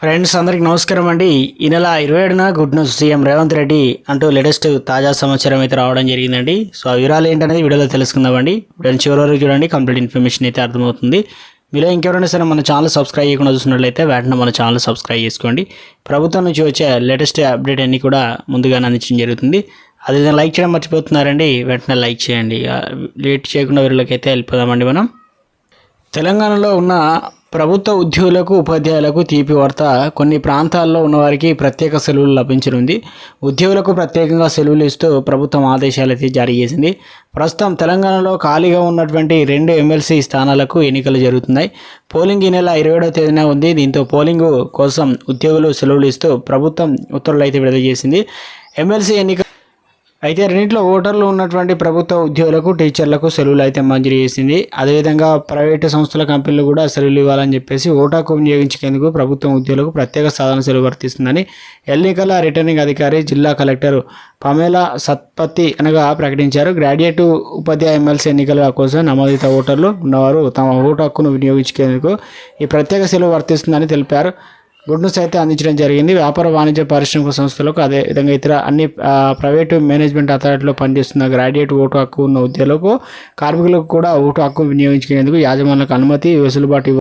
Friends అందరికి నమస్కారం అండి. ఈ నెల 27న good news CM Revanth Reddy అంటూ లేటెస్ట్ తాజా సమాచారం అయితే రావడం జరిగిందండి. సో ఆ వివరాలు ఏంటనేది వీడియోలో తెలుసుకుందామండి. వీడియోని చివరి వరకు చూడండి, కంప్లీట్ ఇన్ఫర్మేషన్ అయితే అర్థమవుతుంది. మీలో ఇంకెవరైనా సరే మన ఛానల్ సబ్స్క్రైబ్ చేయకుండా చూసినట్లయితే వెంటనే మన ఛానల్ సబ్స్క్రైబ్ చేసుకోండి. ప్రభుత్వం నుంచి వచ్చే లేటెస్ట్ అప్డేట్ అన్నీ కూడా ముందుగానే అందించడం జరుగుతుంది. అదేవిధంగా లైక్ చేయడం మర్చిపోతున్నారండి, వెంటనే లైక్ చేయండి. లేట్ చేయకుండా వీళ్ళకైతే అయితే వెళ్ళిపోదామండి. మనం తెలంగాణలో ఉన్న ప్రభుత్వ ఉద్యోగులకు ఉపాధ్యాయులకు తీపి వార్త. కొన్ని ప్రాంతాల్లో ఉన్నవారికి ప్రత్యేక సెలవులు లభించనుంది. ఉద్యోగులకు ప్రత్యేకంగా సెలవులు ఇస్తూ ప్రభుత్వం ఆదేశాలు అయితే జారీ చేసింది. ప్రస్తుతం తెలంగాణలో ఖాళీగా ఉన్నటువంటి 2 ఎమ్మెల్సీ స్థానాలకు ఎన్నికలు జరుగుతున్నాయి. పోలింగ్ ఈ నెల 27వ తేదీన ఉంది. దీంతో పోలింగ్ కోసం ఉద్యోగులు సెలవులు ఇస్తూ ప్రభుత్వం ఉత్తర్వులు అయితే విడుదల చేసింది. ఎమ్మెల్సీ ఎన్నిక అయితే రెండింటిలో ఓటర్లు ఉన్నటువంటి ప్రభుత్వ ఉద్యోగులకు టీచర్లకు సెలవులు అయితే మంజూరు చేసింది. అదేవిధంగా ప్రైవేటు సంస్థల కంపెనీలు కూడా సెలవులు ఇవ్వాలని చెప్పేసి ఓటాకు వినియోగించేందుకు ప్రభుత్వం ఉద్యోగులకు ప్రత్యేక సాధన సెలవు వర్తిస్తుందని ఎన్నికల రిటర్నింగ్ అధికారి జిల్లా కలెక్టర్ పమేలా సత్పతి ప్రకటించారు. గ్రాడ్యుయేట్ ఉపాధ్యాయ ఎమ్మెల్సీ ఎన్నికల కోసం నమోదిత ఓటర్లు ఉన్నవారు తమ ఓటు హక్కును వినియోగించేందుకు ఈ ప్రత్యేక సెలవు వర్తిస్తుందని తెలిపారు. గుడ్ న్యూస్ అయితే అందించడం జరిగింది. వ్యాపార వాణిజ్య పారిశ్రామిక సంస్థలకు అదేవిధంగా ఇతర అన్ని ప్రైవేటు మేనేజ్మెంట్ అథారిటీలో పనిచేస్తున్న గ్రాడ్యుయేట్ ఓటు హక్కు ఉన్న ఉద్యోగులకు కార్మికులకు కూడా ఓటు హక్కు వినియోగించుకునేందుకు యాజమాన్యాలకు అనుమతి వెసులుబాటు